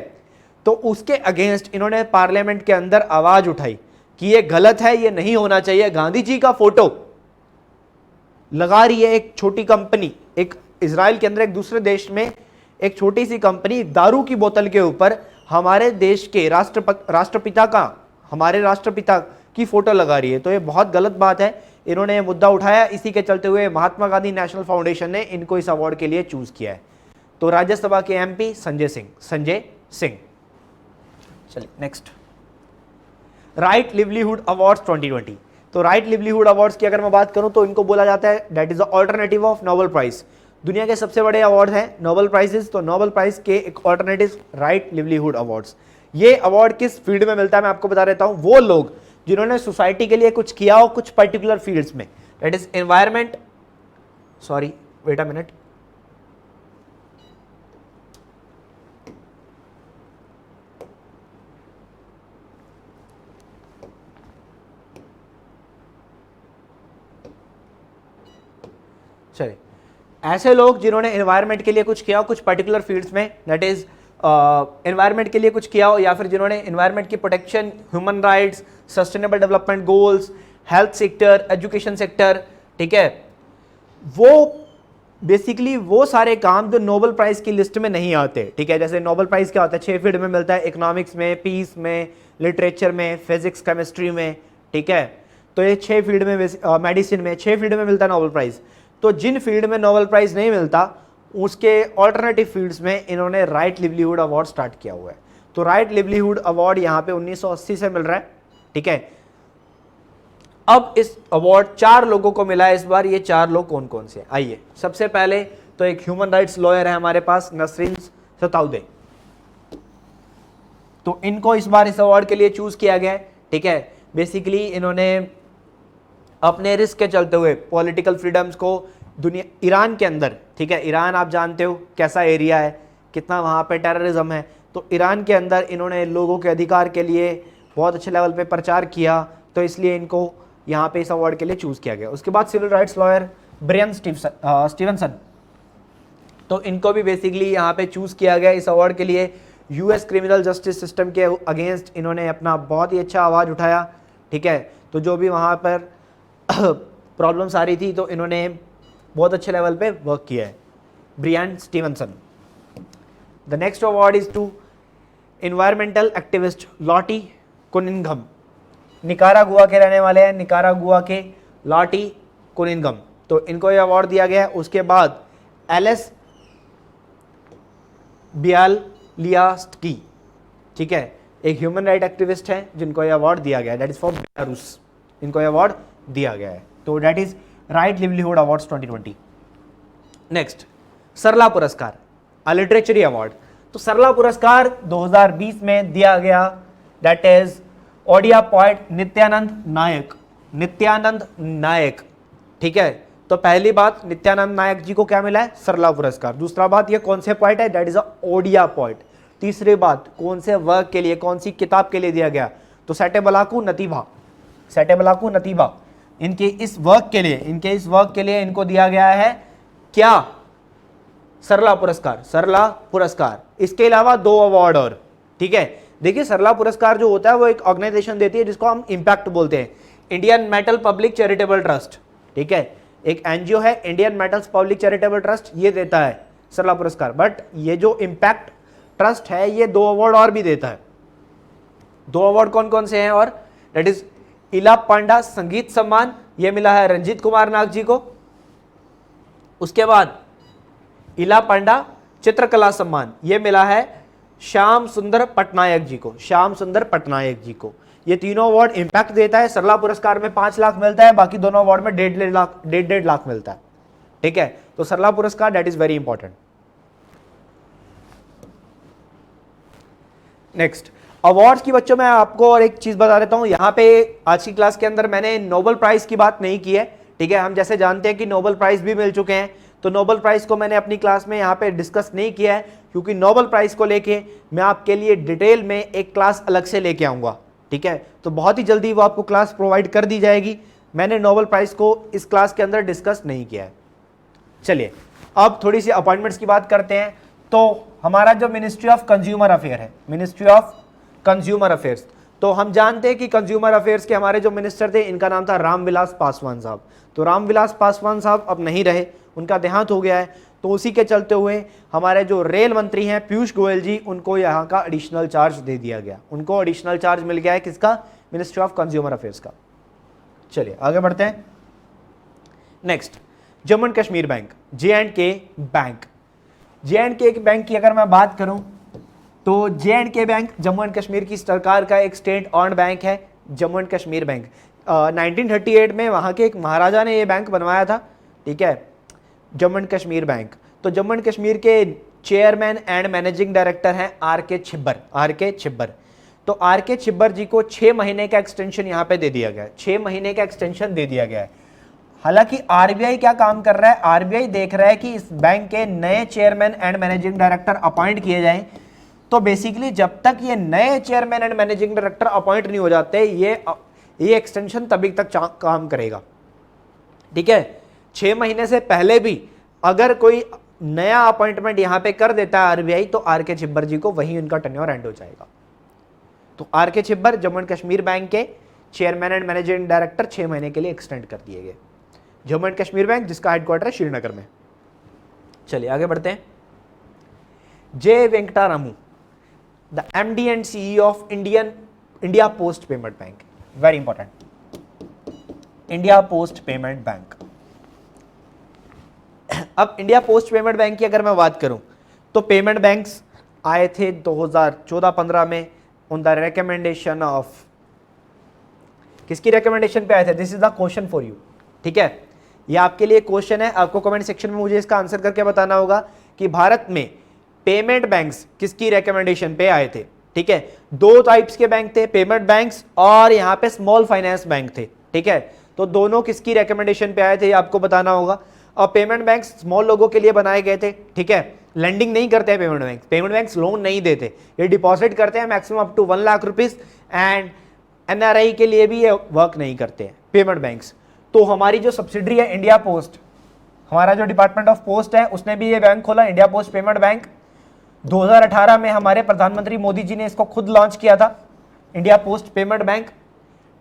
तो उसके अगेंस्ट इन्होंने पार्लियामेंट के अंदर आवाज उठाई कि ये गलत है, ये नहीं होना चाहिए। गांधी जी का फोटो लगा रही है एक छोटी कंपनी, एक इजराइल के अंदर एक दूसरे देश में एक छोटी सी कंपनी दारू की बोतल के ऊपर हमारे देश के हमारे राष्ट्रपिता की फोटो लगा रही है। तो ये बहुत गलत बात है, इन्होंने ये मुद्दा उठाया, इसी के चलते हुए महात्मा गांधी नेशनल फाउंडेशन ने इनको इस अवार्ड के लिए चूज किया है। तो राज्यसभा के एमपी संजय सिंह। चलिए नेक्स्ट, राइट लिवलीहुड अवार्ड्स 2020। तो राइट लिवलीहुड अवार्ड्स की अगर मैं बात करूं तो इनको बोला जाता है that is the alternative of Nobel prize. दुनिया के सबसे बड़े अवार्ड हैं नोबेल प्राइजेस, तो नोबेल प्राइज के एक ऑल्टरनेटिव राइट लिवलीहुड अवार्ड्स। ये अवार्ड किस फील्ड में मिलता है मैं आपको बता देता हूं, वो लोग जिन्होंने सोसाइटी के लिए कुछ किया हो कुछ पर्टिकुलर फील्ड्स में, that is environment, sorry wait a minute, चलिए ऐसे लोग जिन्होंने एनवायरनमेंट के लिए कुछ किया हो कुछ पर्टिकुलर फील्ड्स में, दैट इज एनवायरनमेंट के लिए कुछ किया हो, या फिर जिन्होंने एनवायरनमेंट की protection, human rights, sustainable development goals, health sector, education sector, ठीक है, वो बेसिकली वो सारे काम जो नोबेल प्राइज की लिस्ट में नहीं आते। ठीक है, जैसे नोबेल प्राइज क्या होता है, 6 फील्ड में मिलता है, इकोनॉमिक्स में, पीस में, लिटरेचर में, फिजिक्स, केमिस्ट्री में। ठीक है, तो ये 6 फील्ड में, मेडिसिन में 6 फील्ड में मिलता है नोबेल प्राइज। तो जिन फील्ड में नोबेल प्राइज नहीं मिलता उसके ऑल्टरनेटिव फील्ड्स में इन्होंने राइट लिवलीहुड अवार्ड स्टार्ट किया हुआ है। तो राइट लिवलीहुड अवार्ड यहाँ पे 1980 से मिल रहा है। ठीक है, अब इस अवार्ड 4 लोगों को मिला है इस बार। ये 4 लोग कौन कौन से हैं, आइए। सबसे पहले तो एक ह्यूमन राइट्स लॉयर है हमारे पास, नसरीन सताउदे, तो इनको इस बार इस अवार्ड के लिए चूज किया गया है। ठीक है, बेसिकली इन्होंने अपने रिस्क के चलते हुए पॉलिटिकल फ्रीडम्स को दुनिया, ईरान के अंदर, ठीक है, ईरान आप जानते हो कैसा एरिया है, कितना वहाँ पे टेररिज्म है, तो ईरान के अंदर इन्होंने लोगों के अधिकार के लिए बहुत अच्छे लेवल पे प्रचार किया, तो इसलिए इनको यहाँ पे इस अवार्ड के लिए चूज़ किया गया। उसके बाद civil rights lawyer Bryan Stevenson, तो इनको भी बेसिकली यहाँ पे चूज़ किया गया इस अवार्ड के लिए। यूएस क्रिमिनल जस्टिस सिस्टम के अगेंस्ट इन्होंने अपना बहुत ही अच्छा आवाज़ उठाया। ठीक है, तो जो भी वहाँ पर प्रॉब्लम्स आ रही थी, तो इन्होंने बहुत अच्छे लेवल पे वर्क किया है, Bryan Stevenson. The next award is to environmental activist Lottie Cunningham, Nicaragua के रहने वाले हैं, निकारागुआ के लॉटी कुनिंघम, तो इनको ये अवार्ड दिया गया है। उसके बाद एलिस बियालियास्की, ठीक है, एक ह्यूमन राइट एक्टिविस्ट हैं जिनको ये अवार्ड दिया गया है, दैट इज फॉर बेलारूस, इनको ये अवार्ड दिया गया है, तो that is Right livelihood Awards 2020। Next Sarala Puraskar, a लिटरेचरी award, तो सरला पुरस्कार 2020 में दिया गया, that is Odia poet Nityananda Nayak, Nityananda Nayak, ठीक है। तो पहली बात, नित्यानंद नायक जी को क्या मिला है? सरला पुरस्कार। दूसरा बात, ये कौन से पोएट है? That is a Odia poet. तीसरी बात, कौन से वर्क के लिए, कौन सी किताब के लिए दिया गया? तो सेटेबलाकू नतीभा, सेटेबलाकू नतीभा, इनके इस वर्क के लिए इनको दिया गया है क्या? सरला पुरस्कार, सरला पुरस्कार। इसके अलावा 2 अवार्ड और, ठीक है। देखिए सरला पुरस्कार जो होता है वो एक ऑर्गेनाइजेशन देती है जिसको हम इम्पैक्ट बोलते हैं, Indian metal public charitable trust, ठीक है, एक एनजीओ है Indian metals public charitable trust, ये देता है सरला पुरस्कार। बट ये जो इम्पैक्ट ट्रस्ट है ये 2 अवार्ड और भी देता है। 2 अवार्ड कौन कौन से हैं? और दैट इज इला पांडा संगीत सम्मान, ये मिला है रंजीत कुमार नाग जी को। उसके बाद इला पांडा चित्रकला सम्मान, ये मिला है श्याम सुंदर पटनायक जी को, श्याम सुंदर पटनायक जी को। ये तीनों अवार्ड इम्पैक्ट देता है। सरला पुरस्कार में 5 लाख मिलता है, बाकी दोनों अवार्ड में 1.5 लाख मिलता है, ठीक है। तो सरला पुरस्कार that is very important. Next awards की बच्चों मैं आपको और एक चीज बता देता हूं, यहां पे आज की क्लास के अंदर मैंने नोबेल प्राइज की बात नहीं की है, ठीक है। हम जैसे जानते हैं कि नोबेल प्राइज भी मिल चुके हैं, तो नोबेल प्राइज को मैंने अपनी क्लास में यहाँ पे डिस्कस नहीं किया है, क्योंकि नोबेल प्राइज को लेके मैं आपके लिए डिटेल में एक क्लास अलग से लेके आऊंगा, ठीक है। तो बहुत ही जल्दी वो आपको क्लास प्रोवाइड कर दी जाएगी। मैंने नोबेल प्राइज को इस क्लास के अंदर डिस्कस नहीं किया है। चलिए अब थोड़ी सी अपॉइंटमेंट्स की बात करते हैं। तो हमारा जो मिनिस्ट्री ऑफ कंज्यूमर अफेयर है, मिनिस्ट्री ऑफ कंज्यूमर अफेयर्स, तो हम जानते हैं कि कंज्यूमर अफेयर्स के हमारे जो मिनिस्टर थे इनका नाम था रामविलास पासवान साहब। तो रामविलास पासवान साहब अब नहीं रहे, उनका देहांत हो गया है, तो उसी के चलते हुए हमारे जो रेल मंत्री हैं पीयूष गोयल जी, उनको यहाँ का एडिशनल चार्ज दे दिया गया, उनको एडिशनल चार्ज मिल गया है किसका? मिनिस्ट्री ऑफ कंज्यूमर अफेयर्स का। चलिए आगे बढ़ते हैं। Next Jammu and Kashmir bank, J&K bank. J&K bank की अगर मैं बात करूं तो J&K bank Jammu and Kashmir की सरकार का एक स्टेट ऑन्ड बैंक है, जम्मू एंड कश्मीर बैंक। 1938 में वहाँ के एक महाराजा ने ये बैंक बनवाया था, ठीक है, जम्मू एंड कश्मीर बैंक। तो जम्मू एंड कश्मीर के चेयरमैन एंड मैनेजिंग डायरेक्टर हैं R.K. छिब्बर, R.K. छिब्बर। तो R.K. छिब्बर जी को 6 महीने का एक्सटेंशन यहाँ पे दे दिया गया है, 6 महीने का एक्सटेंशन दे दिया गया है। हालांकि आरबीआई क्या काम कर रहा है? आरबीआई देख रहा है कि इस बैंक के नए chairman and managing director appoint किए जाएं, तो बेसिकली जब तक ये नए chairman and managing director appoint नहीं हो जाते ये एक्सटेंशन तभी तक काम करेगा, ठीक है। 6 महीने से पहले भी अगर कोई नया अपॉइंटमेंट यहां पे कर देता है आरबीआई, तो R.K. छिब्बर जी को वही उनका टेन्योर एंड हो जाएगा। तो R.K. Chhibber Jammu and Kashmir Bank के चेयरमैन एंड मैनेजिंग डायरेक्टर 6 महीने के लिए एक्सटेंड कर दिए गए। जम्मू एंड कश्मीर बैंक जिसका हेडक्वार्टर है श्रीनगर में। चलिए आगे बढ़ते हैं। J Venkataramu, the MD and CEO of India Post Payment Bank, very important, India Post Payment Bank. अब इंडिया पोस्ट पेमेंट बैंक की अगर मैं बात करूं तो पेमेंट बैंक्स आए थे 2014-15 में ऑन द रिकमेंडेशन ऑफ, किसकी रिकमेंडेशन पे आए थे? This is the question for you, ठीक है। ये आपके लिए क्वेश्चन है, आपको कमेंट सेक्शन में मुझे इसका आंसर करके बताना होगा कि भारत में पेमेंट बैंक्स किसकी रिकमेंडेशन पे आए थे, ठीक है। 2 टाइप्स के बैंक थे, पेमेंट बैंक्स और यहाँ पे स्मॉल फाइनेंस बैंक थे, ठीक है। तो दोनों किसकी रिकमेंडेशन पे आए थे ये आपको बताना होगा। और पेमेंट बैंक्स स्मॉल लोगों के लिए बनाए गए थे, ठीक है। लेंडिंग नहीं करते हैं पेमेंट बैंक्स लोन नहीं देते, ये डिपॉजिट करते हैं maximum up to 1 lakh rupees, and NRI के लिए भी ये वर्क नहीं करते हैं पेमेंट बैंक्स। तो हमारी जो सब्सिडरी है इंडिया पोस्ट, हमारा जो डिपार्टमेंट ऑफ पोस्ट है उसने भी ये बैंक खोला, इंडिया पोस्ट पेमेंट बैंक। 2018 में हमारे प्रधानमंत्री मोदी जी ने इसको खुद लॉन्च किया था, इंडिया पोस्ट पेमेंट बैंक,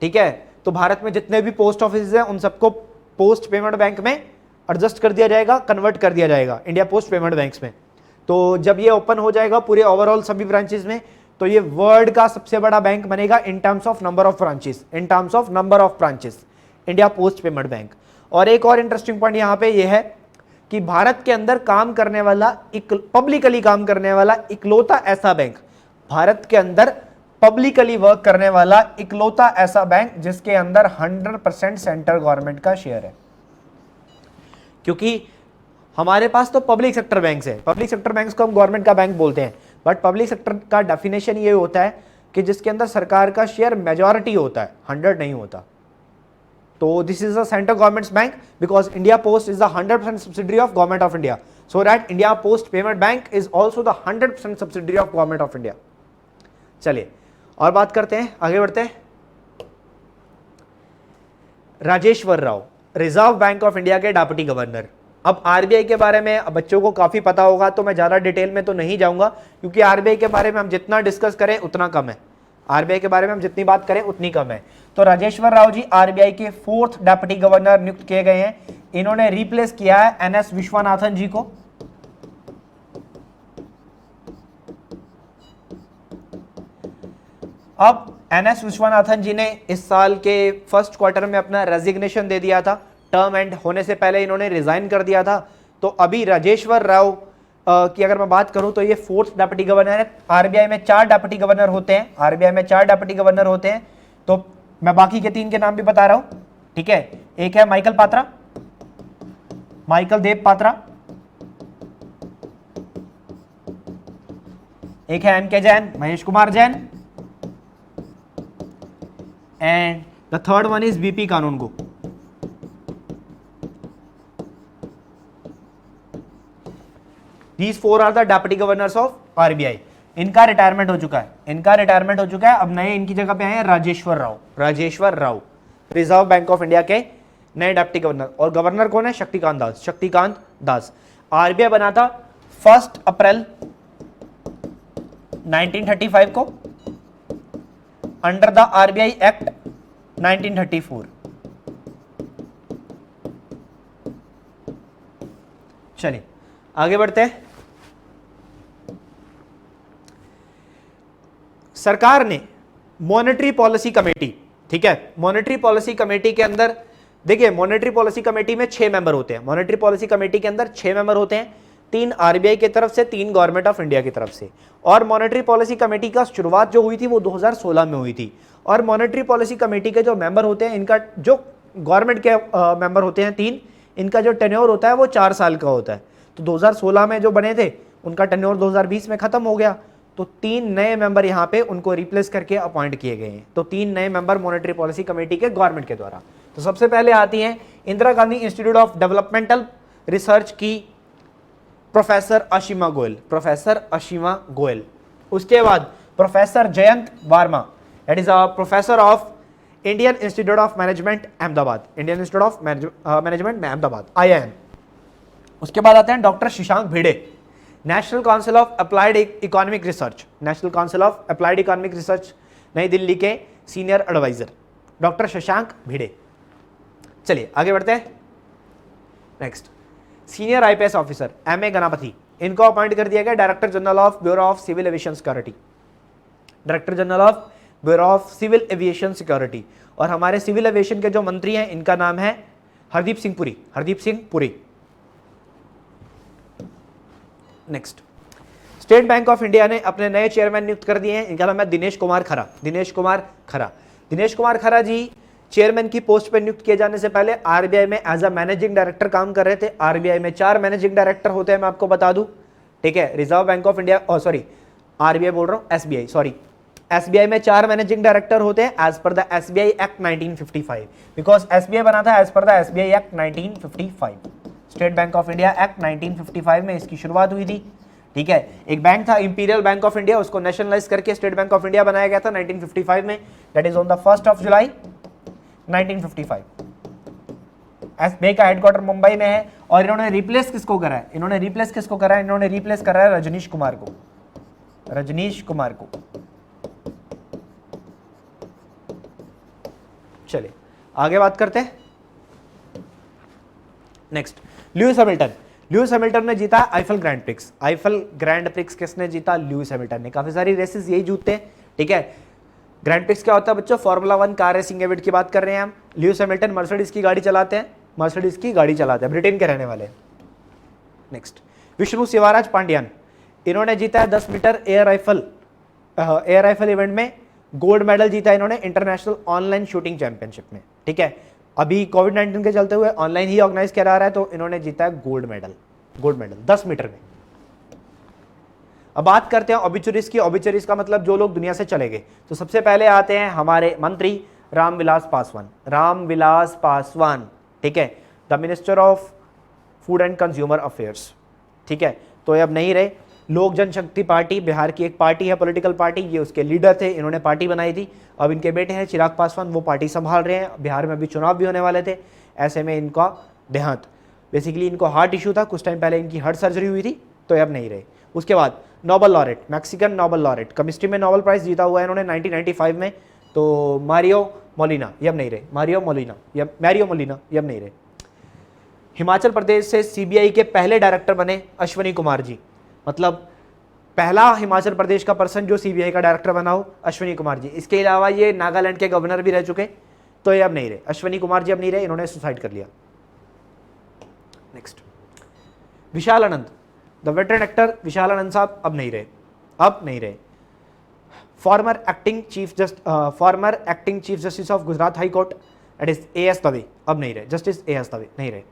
ठीक है। तो भारत में जितने भी पोस्ट ऑफिस हैं उन सबको पोस्ट पेमेंट बैंक में एडजस्ट कर दिया जाएगा, कन्वर्ट कर दिया जाएगा इंडिया पोस्ट पेमेंट बैंक्स में। तो जब ये ओपन हो जाएगा पूरे ओवरऑल सभी ब्रांचेस में, तो ये वर्ल्ड का सबसे बड़ा बैंक बनेगा in terms of number of branches, in terms of number of branches, India Post Payment bank. और एक और इंटरेस्टिंग पॉइंट यहाँ पे ये है कि भारत के अंदर काम करने वाला, पब्लिकली काम करने वाला इकलौता ऐसा बैंक, भारत के अंदर पब्लिकली वर्क करने वाला इकलौता ऐसा बैंक जिसके अंदर 100% सेंट्रल गवर्नमेंट का शेयर है। क्योंकि हमारे पास तो पब्लिक सेक्टर बैंक्स है, पब्लिक सेक्टर बैंक्स को हम गवर्नमेंट का बैंक बोलते हैं, बट पब्लिक सेक्टर का डेफिनेशन ये होता है कि जिसके अंदर सरकार का शेयर मेजॉरिटी होता है, 100 नहीं होता। तो this is a central governments bank because India post is the 100% subsidiary of government of India, so that India Post Payment bank is also the 100% subsidiary of government of India. चलिए और बात करते हैं, आगे बढ़ते हैं। Rajeshwar Rao, reserve bank of India के deputy governor. अब आरबीआई के बारे में बच्चों को काफी पता होगा, तो मैं ज्यादा डिटेल में तो नहीं जाऊंगा, क्योंकि आरबीआई के बारे में हम जितना डिस्कस करें उतना कम है, आरबीआई के बारे में हम जितनी बात करें उतनी कम है। तो राजेश्वर राव जी आरबीआई के 4th डिप्टी गवर्नर नियुक्त किए गए हैं। इन्होंने रिप्लेस किया है एनएस विश्वनाथन जी को। अब एनएस विश्वनाथन जी ने इस साल के फर्स्ट क्वार्टर में अपना रेजिग्नेशन दे दिया था, टर्म एंड होने से पहले इन्होंने रिजाइन कर दिया था। तो अभी राजेश्वर राव की अगर मैं बात करूं तो ये 4th डिप्टी गवर्नर है। आरबीआई में 4 डिप्टी गवर्नर होते हैं, आरबीआई में 4 डिप्टी गवर्नर होते हैं, तो मैं बाकी के 3 के नाम भी बता रहा हूं, ठीक है। एक है माइकल पात्रा, माइकल देव पात्रा, एक है N K Jain, Mahesh Kumar Jain, and the third one is B P Kanungo. These 4 are the deputy governors of RBI। इनका रिटायरमेंट हो चुका है, इनका रिटायरमेंट हो चुका है। अब नए इनकी जगह पे आए हैं Rajeshwar Rao, Rajeshwar Rao reserve bank of India के नए डिप्टी गवर्नर। और गवर्नर कौन है? शक्तिकांत दास, शक्तिकांत दास। आरबीआई बना था 1 अप्रैल 1935 को अंडर द आरबीआई एक्ट 1934। चलिए आगे बढ़ते हैं। सरकार ने मॉनेटरी पॉलिसी कमेटी, ठीक है, मॉनेटरी पॉलिसी कमेटी के अंदर देखिए, मॉनेटरी पॉलिसी कमेटी में 6 मेंबर होते हैं। मॉनेटरी पॉलिसी कमेटी के अंदर 6 मेंबर होते हैं, 3 आरबीआई की तरफ से, 3 गवर्नमेंट ऑफ इंडिया की तरफ से। और मॉनेटरी पॉलिसी कमेटी का शुरुआत जो हुई थी वो 2016 में हुई थी। और मॉनेटरी पॉलिसी कमेटी के जो मेंबर होते हैं, इनका जो गवर्नमेंट के मेंबर होते हैं 3, इनका जो टेन्योर होता है वो 4 साल का होता है। तो 2016 में जो बने थे उनका टेन्योर 2020 में खत्म हो गया, तो 3 नए मेंबर यहाँ पे उनको रिप्लेस करके अपॉइंट किए गए हैं। तो 3 नए मेंबर मॉनेटरी पॉलिसी कमेटी के गवर्नमेंट के द्वारा। तो सबसे पहले आती हैं Indira Gandhi institute of developmental research की प्रोफेसर अशीमा गोयल, प्रोफेसर अशीमा गोयल। उसके बाद professor Jayant Verma, that is a professor of Indian institute of management Ahmedabad, Indian institute of management Ahmedabad, IIM। उसके बाद आते हैं doctor Shashank Bhide, national council of applied economic research, national council of applied economic research नई दिल्ली के senior adviser doctor Shashank Bhide. चलिए आगे बढ़ते हैं। Next, senior IPS officer MA Ganapathi, इनको अपॉइंट कर दिया गया director general of bureau of civil aviation security, director general of bureau of civil aviation security. और हमारे सिविल एविएशन के जो मंत्री हैं इनका नाम है Hardeep Singh Puri, Hardeep Singh Puri. Next, state bank of India ने अपने नए चेयरमैन नियुक्त कर दिए हैं। इनका नाम है दिनेश कुमार खरा, दिनेश कुमार खरा। दिनेश कुमार खरा जी चेयरमैन की पोस्ट पर नियुक्त किए जाने से पहले आरबीआई में एज अ मैनेजिंग डायरेक्टर काम कर रहे थे। आरबीआई में 4 मैनेजिंग डायरेक्टर होते हैं, मैं आपको बता दूं, ठीक है। Reserve bank of India, sorry RBI बोल रहा हूं, एसबीआई, सॉरी एसबीआई में 4 मैनेजिंग डायरेक्टर होते हैं as per the SBI act 1955, because SBI बना था as per the SBI act 1955। State bank of India act 1955 में इसकी शुरुआत हुई थी, ठीक है। एक बैंक था इंपीरियल बैंक ऑफ इंडिया, उसको नेशनलाइज करके स्टेट बैंक ऑफ इंडिया बनाया गया था 1955 में, that is on the 1 July 1955। SBI का हेडक्वार्टर मुंबई में है। और इन्होंने रिप्लेस किसको करा है? इन्होंने रिप्लेस किसको करा है? इन्होंने रिप्लेस करा है रजनीश कुमार को, रजनीश कुमार को। चलिए आगे बात करते हैं। Next, Lewis Hamilton. Lewis Hamilton ने जीता Eiffel grand prix. Eiffel grand prix किसने जीता? ल्यूइस हैमिल्टन ने। काफी सारी रेसेस यही जीतते हैं, ठीक है। ग्रैंड प्रिक्स क्या होता है बच्चों? फॉर्मूला 1 कार रेसिंग इवेंट की बात कर रहे हैं हम। ल्यूइस हैमिल्टन मर्सिडीज की गाड़ी चलाते हैं, मर्सिडीज की गाड़ी चलाते हैं, ब्रिटेन के रहने वाले। नेक्स्ट, विष्णु शिवाराज पांड्यान। इन्होंने जीता है 10 मीटर एयर राइफल इवेंट में गोल्ड मेडल जीता है इन्होंने इंटरनेशनल ऑनलाइन शूटिंग चैंपियनशिप में, ठीक है। अभी कोविड-19 के चलते हुए ऑनलाइन ही ऑर्गेनाइज करा रहा है, तो इन्होंने जीता है गोल्ड मेडल 10 मीटर में। अब बात करते हैं ऑबिचुरीज की। ऑबिचुरीज का मतलब जो लोग दुनिया से चले गए। तो सबसे पहले आते हैं हमारे मंत्री रामविलास पासवान, ठीक है, the minister of food and consumer affairs, ठीक है। तो ये अब नहीं रहे। लोक जनशक्ति पार्टी बिहार की एक पार्टी है, पॉलिटिकल पार्टी, ये उसके लीडर थे, इन्होंने पार्टी बनाई थी। अब इनके बेटे हैं चिराग पासवान, वो पार्टी संभाल रहे हैं। बिहार में अभी चुनाव भी होने वाले थे, ऐसे में इनका देहांत। बेसिकली इनको हार्ट इशू था, कुछ टाइम पहले इनकी हार्ट सर्जरी हुई थी, तो अब नहीं रहे। उसके बाद Nobel laureate, Mexican Nobel laureate, chemistry में नोबेल प्राइज जीता हुआ है इन्होंने 1995 में, तो मैरियो मोलिना, ये अब नहीं रहे। मैरियो मोलिना ये अब नहीं रहे। हिमाचल प्रदेश से सीबीआई के पहले डायरेक्टर बने अश्वनी कुमार जी, मतलब पहला हिमाचल प्रदेश का पर्सन जो सीबीआई का डायरेक्टर बना हो, अश्वनी कुमार जी। इसके अलावा ये नागालैंड के गवर्नर भी रह चुके, तो ये अब नहीं रहे। अश्वनी कुमार जी अब नहीं रहे, इन्होंने सुसाइड कर लिया। Next, Vishal Anand, the veteran actor Vishal Anand साहब अब नहीं रहे। Former acting chief justice of Gujarat High Court, that is A S Dave, अब नहीं रहे। जस्टिस एएस दवे नहीं रहे।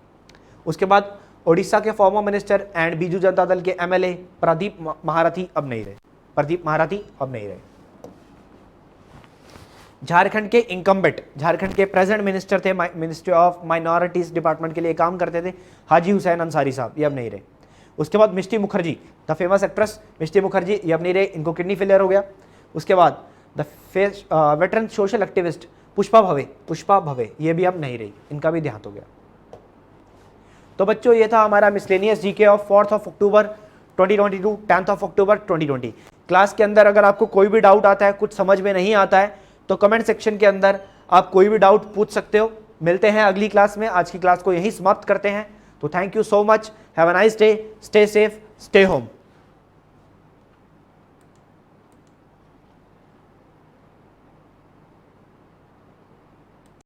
उसके बाद ओडिशा के former minister and Biju Janata Dal के एमएलए प्रदीप महारथी अब नहीं रहे। झारखंड के इंकम्बेंट, झारखंड के प्रेजेंट मिनिस्टर थे, मिनिस्ट्री ऑफ माइनॉरिटीज डिपार्टमेंट के लिए काम करते थे, हाजी हुसैन अंसारी साहब, ये अब नहीं रहे। उसके बाद मिष्टी मुखर्जी, द फेमस एक्ट्रेस मिष्टी मुखर्जी, ये अब नहीं रहे, इनको किडनी फेलियर हो गया। उसके बाद the veteran social activist Pushpa भवे, ये भी अब नहीं रही, इनका भी देहांत हो गया। तो बच्चों ये था हमारा miscellaneous GK of 4 October 2022, 10 October 2020। Class के अंदर अगर आपको कोई भी डाउट आता है, कुछ समझ में नहीं आता है, तो कमेंट सेक्शन के अंदर आप कोई भी डाउट पूछ सकते हो। मिलते हैं अगली क्लास में। आज की क्लास को यहीं समाप्त करते हैं। तो thank you so much, have a nice day, stay safe, stay home.